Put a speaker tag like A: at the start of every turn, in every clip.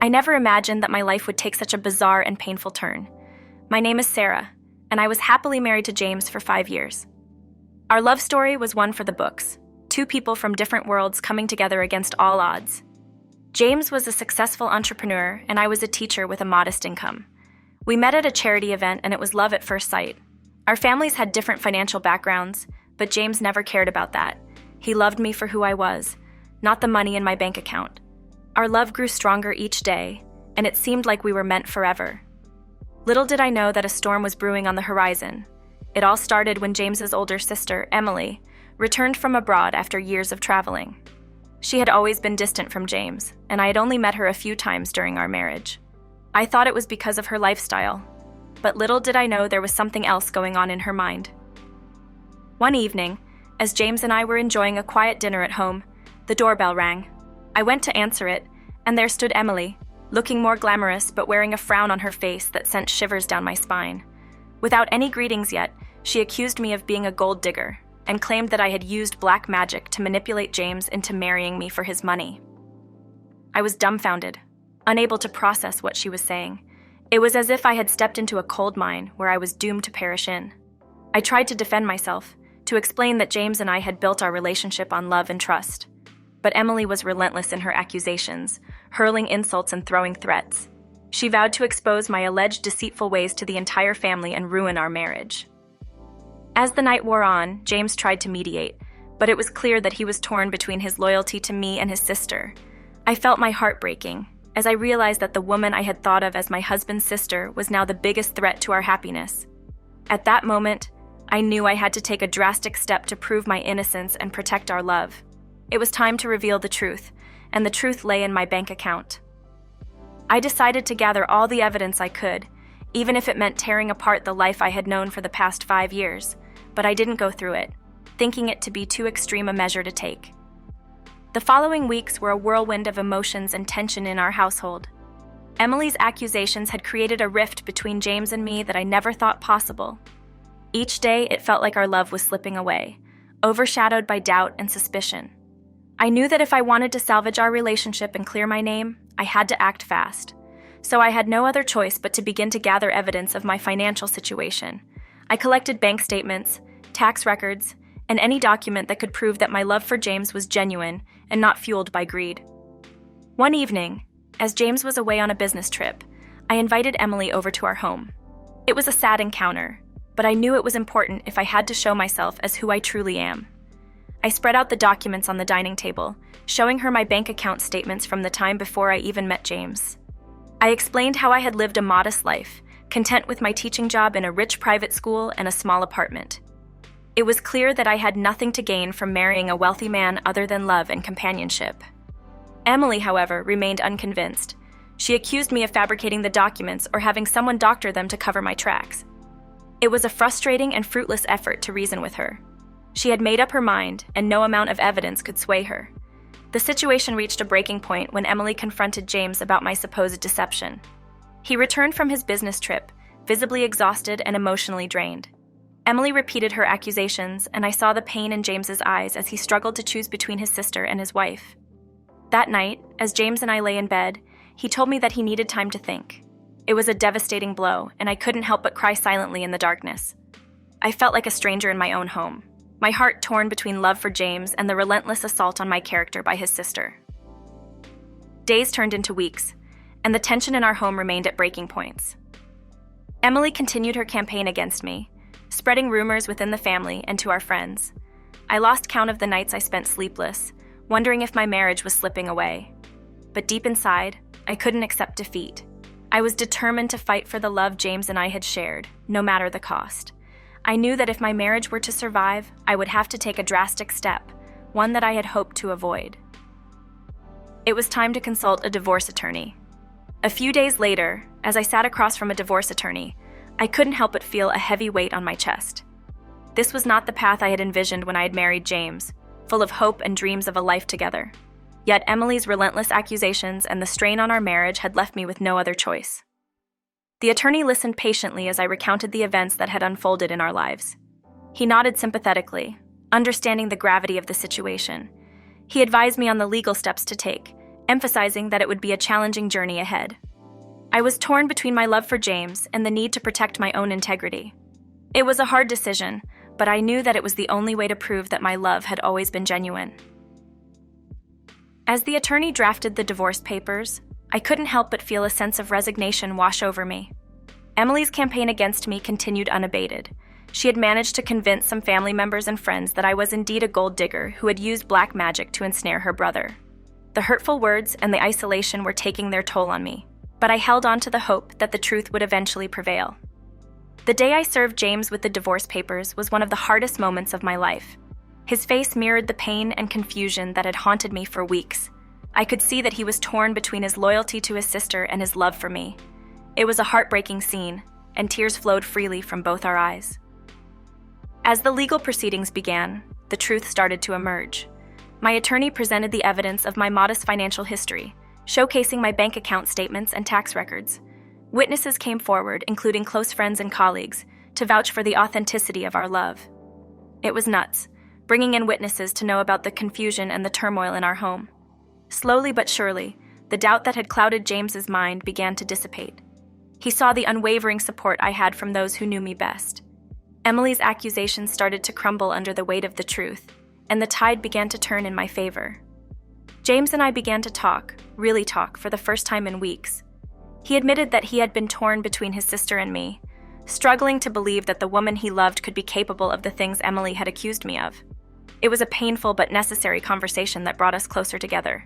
A: I never imagined that my life would take such a bizarre and painful turn. My name is Sarah, and I was happily married to James for 5 years. Our love story was one for the books, two people from different worlds coming together against all odds. James was a successful entrepreneur, and I was a teacher with a modest income. We met at a charity event, and it was love at first sight. Our families had different financial backgrounds, but James never cared about that. He loved me for who I was, not the money in my bank account. Our love grew stronger each day, and it seemed like we were meant forever. Little did I know that a storm was brewing on the horizon. It all started when James's older sister, Emily, returned from abroad after years of traveling. She had always been distant from James, and I had only met her a few times during our marriage. I thought it was because of her lifestyle, but little did I know there was something else going on in her mind. One evening, as James and I were enjoying a quiet dinner at home, the doorbell rang. I went to answer it, and there stood Emily, looking more glamorous but wearing a frown on her face that sent shivers down my spine. Without any greetings yet, she accused me of being a gold digger and claimed that I had used black magic to manipulate James into marrying me for his money. I was dumbfounded, unable to process what she was saying. It was as if I had stepped into a cold mine where I was doomed to perish in. I tried to defend myself, to explain that James and I had built our relationship on love and trust. But Emily was relentless in her accusations, hurling insults and throwing threats. She vowed to expose my alleged deceitful ways to the entire family and ruin our marriage. As the night wore on, James tried to mediate, but it was clear that he was torn between his loyalty to me and his sister. I felt my heart breaking as I realized that the woman I had thought of as my husband's sister was now the biggest threat to our happiness. At that moment, I knew I had to take a drastic step to prove my innocence and protect our love. It was time to reveal the truth, and the truth lay in my bank account. I decided to gather all the evidence I could, even if it meant tearing apart the life I had known for the past 5 years, but I didn't go through it, thinking it to be too extreme a measure to take. The following weeks were a whirlwind of emotions and tension in our household. Emily's accusations had created a rift between James and me that I never thought possible. Each day, it felt like our love was slipping away, overshadowed by doubt and suspicion. I knew that if I wanted to salvage our relationship and clear my name, I had to act fast. So I had no other choice but to begin to gather evidence of my financial situation. I collected bank statements, tax records, and any document that could prove that my love for James was genuine and not fueled by greed. One evening, as James was away on a business trip, I invited Emily over to our home. It was a sad encounter, but I knew it was important if I had to show myself as who I truly am. I spread out the documents on the dining table, showing her my bank account statements from the time before I even met James. I explained how I had lived a modest life, content with my teaching job in a rich private school and a small apartment. It was clear that I had nothing to gain from marrying a wealthy man other than love and companionship. Emily, however, remained unconvinced. She accused me of fabricating the documents or having someone doctor them to cover my tracks. It was a frustrating and fruitless effort to reason with her. She had made up her mind, and no amount of evidence could sway her. The situation reached a breaking point when Emily confronted James about my supposed deception. He returned from his business trip, visibly exhausted and emotionally drained. Emily repeated her accusations, and I saw the pain in James's eyes as he struggled to choose between his sister and his wife. That night, as James and I lay in bed, he told me that he needed time to think. It was a devastating blow, and I couldn't help but cry silently in the darkness. I felt like a stranger in my own home, my heart torn between love for James and the relentless assault on my character by his sister. Days turned into weeks, and the tension in our home remained at breaking points. Emily continued her campaign against me, spreading rumors within the family and to our friends. I lost count of the nights I spent sleepless, wondering if my marriage was slipping away. But deep inside, I couldn't accept defeat. I was determined to fight for the love James and I had shared, no matter the cost. I knew that if my marriage were to survive, I would have to take a drastic step, one that I had hoped to avoid. It was time to consult a divorce attorney. A few days later, as I sat across from a divorce attorney, I couldn't help but feel a heavy weight on my chest. This was not the path I had envisioned when I had married James, full of hope and dreams of a life together. Yet Emily's relentless accusations and the strain on our marriage had left me with no other choice. The attorney listened patiently as I recounted the events that had unfolded in our lives. He nodded sympathetically, understanding the gravity of the situation. He advised me on the legal steps to take, emphasizing that it would be a challenging journey ahead. I was torn between my love for James and the need to protect my own integrity. It was a hard decision, but I knew that it was the only way to prove that my love had always been genuine. As the attorney drafted the divorce papers, I couldn't help but feel a sense of resignation wash over me. Emily's campaign against me continued unabated. She had managed to convince some family members and friends that I was indeed a gold digger who had used black magic to ensnare her brother. The hurtful words and the isolation were taking their toll on me, but I held on to the hope that the truth would eventually prevail. The day I served James with the divorce papers was one of the hardest moments of my life. His face mirrored the pain and confusion that had haunted me for weeks. I could see that he was torn between his loyalty to his sister and his love for me. It was a heartbreaking scene, and tears flowed freely from both our eyes. As the legal proceedings began, the truth started to emerge. My attorney presented the evidence of my modest financial history, showcasing my bank account statements and tax records. Witnesses came forward, including close friends and colleagues, to vouch for the authenticity of our love. It was nuts, bringing in witnesses to know about the confusion and the turmoil in our home. Slowly but surely, the doubt that had clouded James's mind began to dissipate. He saw the unwavering support I had from those who knew me best. Emily's accusations started to crumble under the weight of the truth, and the tide began to turn in my favor. James and I began to talk, really talk, for the first time in weeks. He admitted that he had been torn between his sister and me, struggling to believe that the woman he loved could be capable of the things Emily had accused me of. It was a painful but necessary conversation that brought us closer together.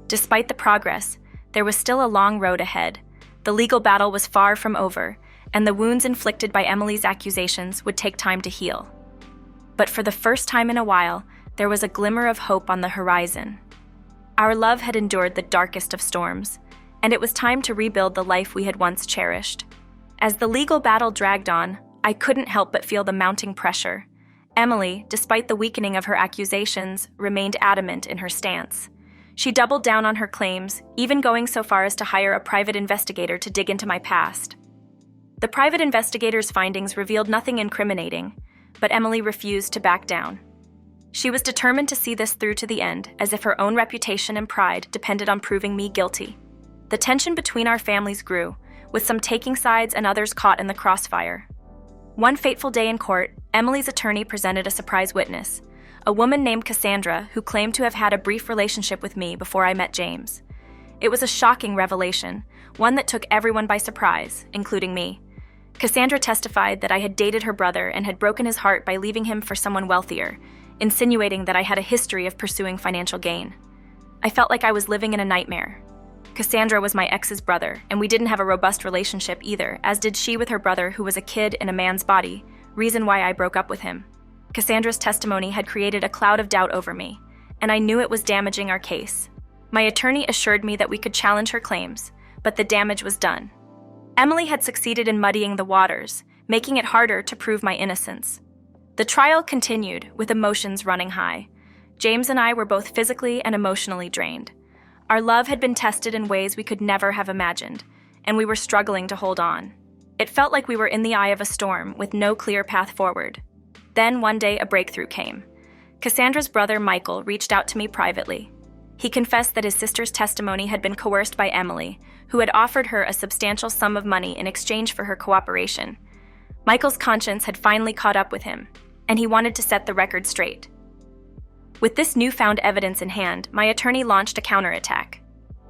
A: Despite the progress, there was still a long road ahead. The legal battle was far from over, and the wounds inflicted by Emily's accusations would take time to heal. But for the first time in a while, there was a glimmer of hope on the horizon. Our love had endured the darkest of storms, and it was time to rebuild the life we had once cherished. As the legal battle dragged on, I couldn't help but feel the mounting pressure. Emily, despite the weakening of her accusations, remained adamant in her stance. She doubled down on her claims, even going so far as to hire a private investigator to dig into my past. The private investigator's findings revealed nothing incriminating, but Emily refused to back down. She was determined to see this through to the end, as if her own reputation and pride depended on proving me guilty. The tension between our families grew, with some taking sides and others caught in the crossfire. One fateful day in court, Emily's attorney presented a surprise witness, a woman named Cassandra who claimed to have had a brief relationship with me before I met James. It was a shocking revelation, one that took everyone by surprise, including me. Cassandra testified that I had dated her brother and had broken his heart by leaving him for someone wealthier, insinuating that I had a history of pursuing financial gain. I felt like I was living in a nightmare. Cassandra was my ex's brother, and we didn't have a robust relationship either, as did she with her brother, who was a kid in a man's body, reason why I broke up with him. Cassandra's testimony had created a cloud of doubt over me, and I knew it was damaging our case. My attorney assured me that we could challenge her claims, but the damage was done. Emily had succeeded in muddying the waters, making it harder to prove my innocence. The trial continued, with emotions running high. James and I were both physically and emotionally drained. Our love had been tested in ways we could never have imagined, and we were struggling to hold on. It felt like we were in the eye of a storm with no clear path forward. Then one day a breakthrough came. Cassandra's brother Michael reached out to me privately. He confessed that his sister's testimony had been coerced by Emily, who had offered her a substantial sum of money in exchange for her cooperation. Michael's conscience had finally caught up with him, and he wanted to set the record straight. With this newfound evidence in hand, my attorney launched a counterattack.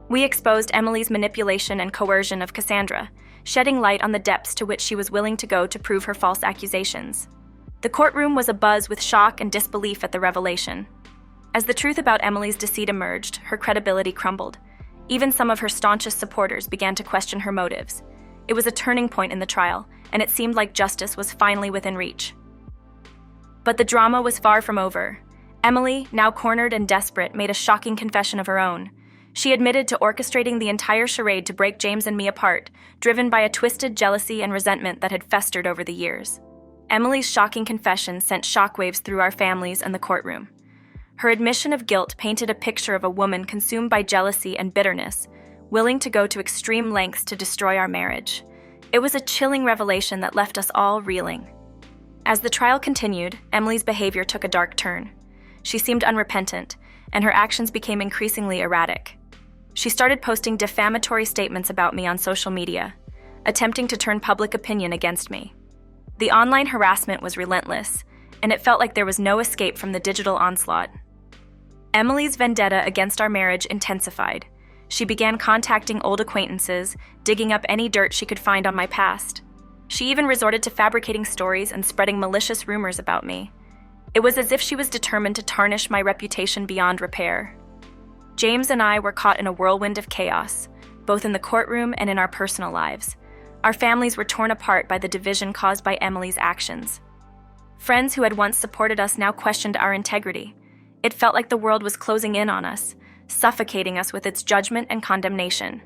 A: We exposed Emily's manipulation and coercion of Cassandra, shedding light on the depths to which she was willing to go to prove her false accusations. The courtroom was abuzz with shock and disbelief at the revelation. As the truth about Emily's deceit emerged, her credibility crumbled. Even some of her staunchest supporters began to question her motives. It was a turning point in the trial, and it seemed like justice was finally within reach. But the drama was far from over. Emily, now cornered and desperate, made a shocking confession of her own. She admitted to orchestrating the entire charade to break James and me apart, driven by a twisted jealousy and resentment that had festered over the years. Emily's shocking confession sent shockwaves through our families and the courtroom. Her admission of guilt painted a picture of a woman consumed by jealousy and bitterness, willing to go to extreme lengths to destroy our marriage. It was a chilling revelation that left us all reeling. As the trial continued, Emily's behavior took a dark turn. She seemed unrepentant, and her actions became increasingly erratic. She started posting defamatory statements about me on social media, attempting to turn public opinion against me. The online harassment was relentless, and it felt like there was no escape from the digital onslaught. Emily's vendetta against our marriage intensified. She began contacting old acquaintances, digging up any dirt she could find on my past. She even resorted to fabricating stories and spreading malicious rumors about me. It was as if she was determined to tarnish my reputation beyond repair. James and I were caught in a whirlwind of chaos, both in the courtroom and in our personal lives. Our families were torn apart by the division caused by Emily's actions. Friends who had once supported us now questioned our integrity. It felt like the world was closing in on us, suffocating us with its judgment and condemnation.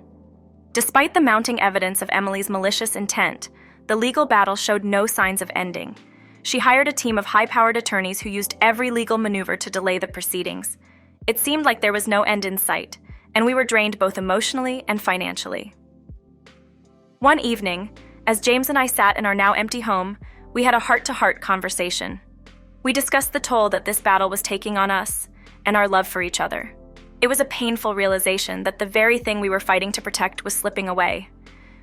A: Despite the mounting evidence of Emily's malicious intent, the legal battle showed no signs of ending. She hired a team of high-powered attorneys who used every legal maneuver to delay the proceedings. It seemed like there was no end in sight, and we were drained both emotionally and financially. One evening, as James and I sat in our now empty home, we had a heart-to-heart conversation. We discussed the toll that this battle was taking on us and our love for each other. It was a painful realization that the very thing we were fighting to protect was slipping away.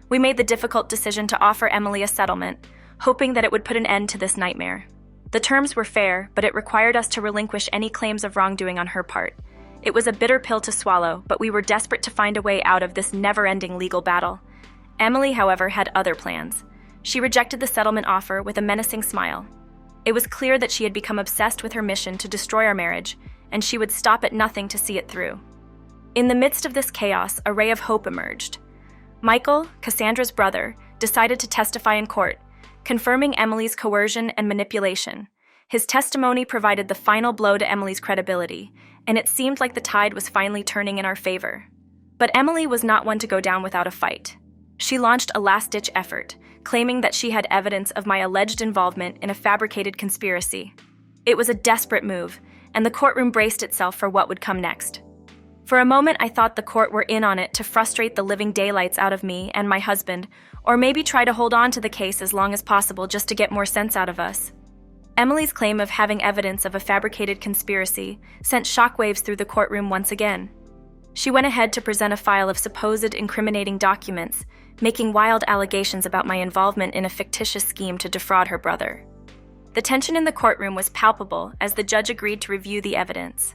A: We made the difficult decision to offer Emily a settlement, hoping that it would put an end to this nightmare. The terms were fair, but it required us to relinquish any claims of wrongdoing on her part. It was a bitter pill to swallow, but we were desperate to find a way out of this never-ending legal battle. Emily, however, had other plans. She rejected the settlement offer with a menacing smile. It was clear that she had become obsessed with her mission to destroy our marriage, and she would stop at nothing to see it through. In the midst of this chaos, a ray of hope emerged. Michael, Cassandra's brother, decided to testify in court, confirming Emily's coercion and manipulation. His testimony provided the final blow to Emily's credibility, and it seemed like the tide was finally turning in our favor. But Emily was not one to go down without a fight. She launched a last-ditch effort, claiming that she had evidence of my alleged involvement in a fabricated conspiracy. It was a desperate move, and the courtroom braced itself for what would come next. For a moment, I thought the court were in on it to frustrate the living daylights out of me and my husband, or maybe try to hold on to the case as long as possible just to get more sense out of us. Emily's claim of having evidence of a fabricated conspiracy sent shockwaves through the courtroom once again. She went ahead to present a file of supposed incriminating documents, making wild allegations about my involvement in a fictitious scheme to defraud her brother. The tension in the courtroom was palpable as the judge agreed to review the evidence.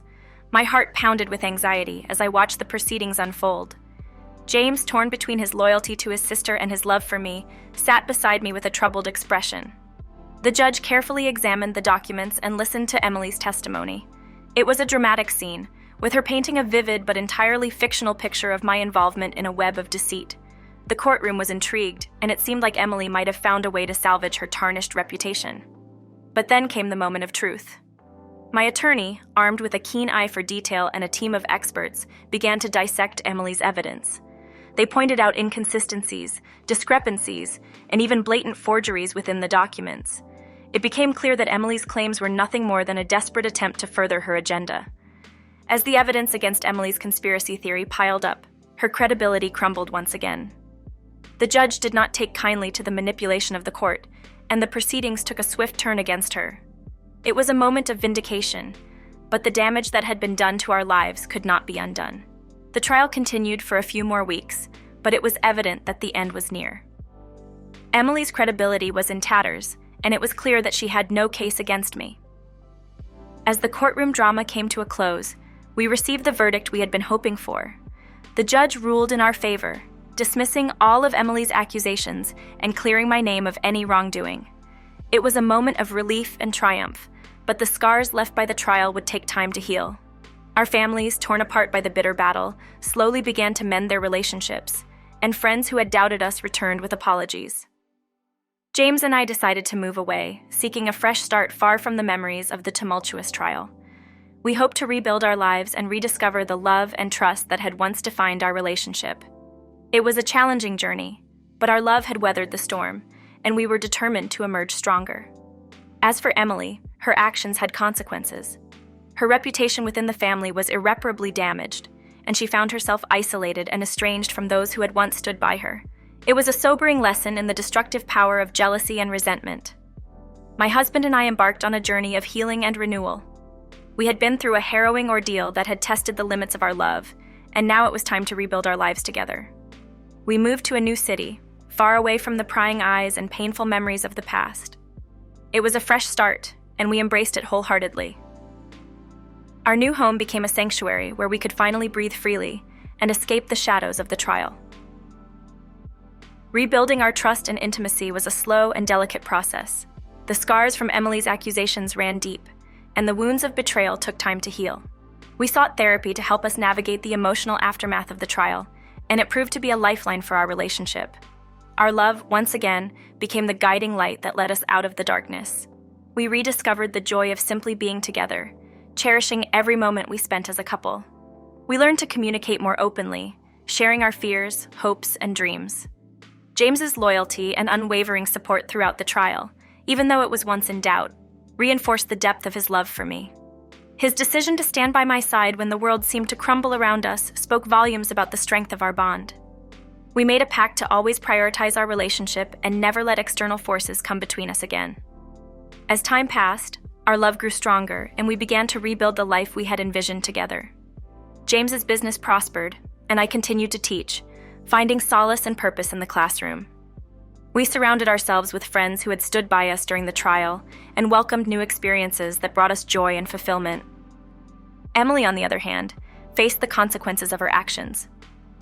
A: My heart pounded with anxiety as I watched the proceedings unfold. James, torn between his loyalty to his sister and his love for me, sat beside me with a troubled expression. The judge carefully examined the documents and listened to Emily's testimony. It was a dramatic scene, with her painting a vivid but entirely fictional picture of my involvement in a web of deceit. The courtroom was intrigued, and it seemed like Emily might have found a way to salvage her tarnished reputation. But then came the moment of truth. My attorney, armed with a keen eye for detail and a team of experts, began to dissect Emily's evidence. They pointed out inconsistencies, discrepancies, and even blatant forgeries within the documents. It became clear that Emily's claims were nothing more than a desperate attempt to further her agenda. As the evidence against Emily's conspiracy theory piled up, her credibility crumbled once again. The judge did not take kindly to the manipulation of the court, and the proceedings took a swift turn against her. It was a moment of vindication, but the damage that had been done to our lives could not be undone. The trial continued for a few more weeks, but it was evident that the end was near. Emily's credibility was in tatters, and it was clear that she had no case against me. As the courtroom drama came to a close, we received the verdict we had been hoping for. The judge ruled in our favor, dismissing all of Emily's accusations and clearing my name of any wrongdoing. It was a moment of relief and triumph, but the scars left by the trial would take time to heal. Our families, torn apart by the bitter battle, slowly began to mend their relationships, and friends who had doubted us returned with apologies. James and I decided to move away, seeking a fresh start far from the memories of the tumultuous trial. We hoped to rebuild our lives and rediscover the love and trust that had once defined our relationship. It was a challenging journey, but our love had weathered the storm, and we were determined to emerge stronger. As for Emily, her actions had consequences. Her reputation within the family was irreparably damaged, and she found herself isolated and estranged from those who had once stood by her. It was a sobering lesson in the destructive power of jealousy and resentment. My husband and I embarked on a journey of healing and renewal. We had been through a harrowing ordeal that had tested the limits of our love, and now it was time to rebuild our lives together. We moved to a new city, far away from the prying eyes and painful memories of the past. It was a fresh start, and we embraced it wholeheartedly. Our new home became a sanctuary where we could finally breathe freely and escape the shadows of the trial. Rebuilding our trust and intimacy was a slow and delicate process. The scars from Emily's accusations ran deep, and the wounds of betrayal took time to heal. We sought therapy to help us navigate the emotional aftermath of the trial, and it proved to be a lifeline for our relationship. Our love, once again, became the guiding light that led us out of the darkness. We rediscovered the joy of simply being together, cherishing every moment we spent as a couple. We learned to communicate more openly, sharing our fears, hopes, and dreams. James's loyalty and unwavering support throughout the trial, even though it was once in doubt, reinforced the depth of his love for me. His decision to stand by my side when the world seemed to crumble around us spoke volumes about the strength of our bond. We made a pact to always prioritize our relationship and never let external forces come between us again. As time passed, our love grew stronger, and we began to rebuild the life we had envisioned together. James's business prospered, and I continued to teach, finding solace and purpose in the classroom. We surrounded ourselves with friends who had stood by us during the trial and welcomed new experiences that brought us joy and fulfillment. Emily, on the other hand, faced the consequences of her actions.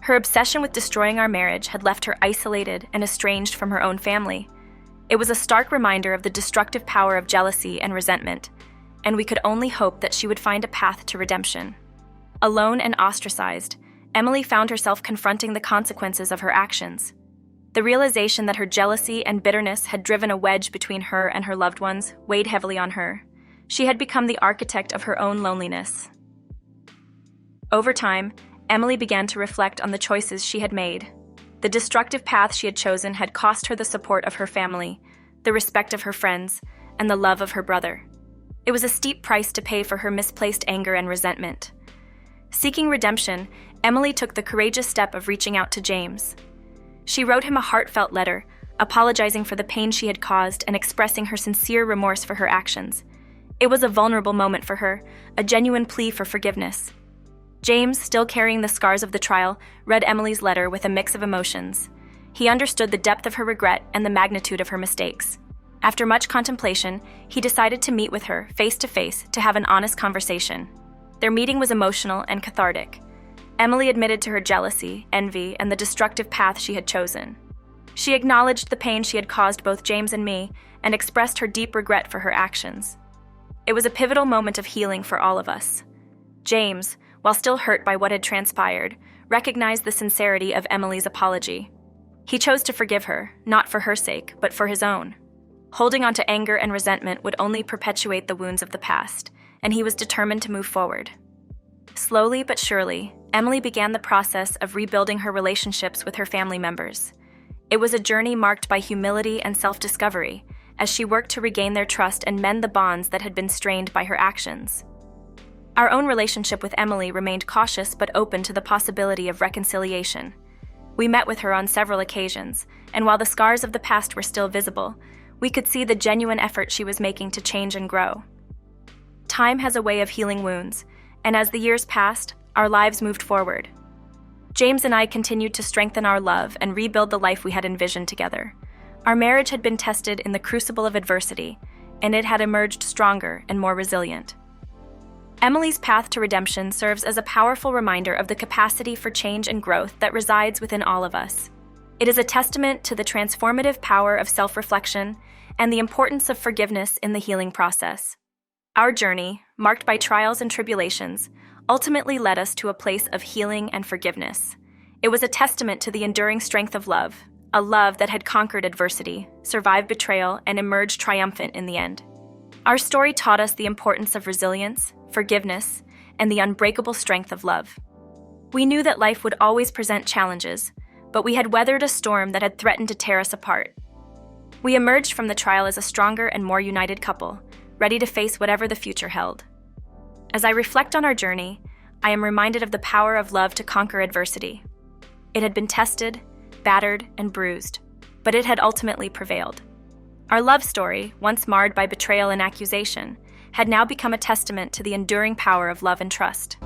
A: Her obsession with destroying our marriage had left her isolated and estranged from her own family. It was a stark reminder of the destructive power of jealousy and resentment, and we could only hope that she would find a path to redemption. Alone and ostracized, Emily found herself confronting the consequences of her actions. The realization that her jealousy and bitterness had driven a wedge between her and her loved ones weighed heavily on her. She had become the architect of her own loneliness. Over time, Emily began to reflect on the choices she had made. The destructive path she had chosen had cost her the support of her family, the respect of her friends, and the love of her brother. It was a steep price to pay for her misplaced anger and resentment. Seeking redemption, Emily took the courageous step of reaching out to James. She wrote him a heartfelt letter, apologizing for the pain she had caused and expressing her sincere remorse for her actions. It was a vulnerable moment for her, a genuine plea for forgiveness. James, still carrying the scars of the trial, read Emily's letter with a mix of emotions. He understood the depth of her regret and the magnitude of her mistakes. After much contemplation, he decided to meet with her face-to-face to have an honest conversation. Their meeting was emotional and cathartic. Emily admitted to her jealousy, envy, and the destructive path she had chosen. She acknowledged the pain she had caused both James and me and expressed her deep regret for her actions. It was a pivotal moment of healing for all of us. James, while still hurt by what had transpired, recognized the sincerity of Emily's apology. He chose to forgive her, not for her sake, but for his own. Holding on to anger and resentment would only perpetuate the wounds of the past, and he was determined to move forward. Slowly but surely, Emily began the process of rebuilding her relationships with her family members. It was a journey marked by humility and self-discovery, as she worked to regain their trust and mend the bonds that had been strained by her actions. Our own relationship with Emily remained cautious but open to the possibility of reconciliation. We met with her on several occasions, and while the scars of the past were still visible, we could see the genuine effort she was making to change and grow. Time has a way of healing wounds, and as the years passed, our lives moved forward. James and I continued to strengthen our love and rebuild the life we had envisioned together. Our marriage had been tested in the crucible of adversity, and it had emerged stronger and more resilient. Emily's path to redemption serves as a powerful reminder of the capacity for change and growth that resides within all of us. It is a testament to the transformative power of self-reflection and the importance of forgiveness in the healing process. Our journey, marked by trials and tribulations, ultimately led us to a place of healing and forgiveness. It was a testament to the enduring strength of love, a love that had conquered adversity, survived betrayal, and emerged triumphant in the end. Our story taught us the importance of resilience, forgiveness, and the unbreakable strength of love. We knew that life would always present challenges, but we had weathered a storm that had threatened to tear us apart. We emerged from the trial as a stronger and more united couple, ready to face whatever the future held. As I reflect on our journey, I am reminded of the power of love to conquer adversity. It had been tested, battered, and bruised, but it had ultimately prevailed. Our love story, once marred by betrayal and accusation, had now become a testament to the enduring power of love and trust.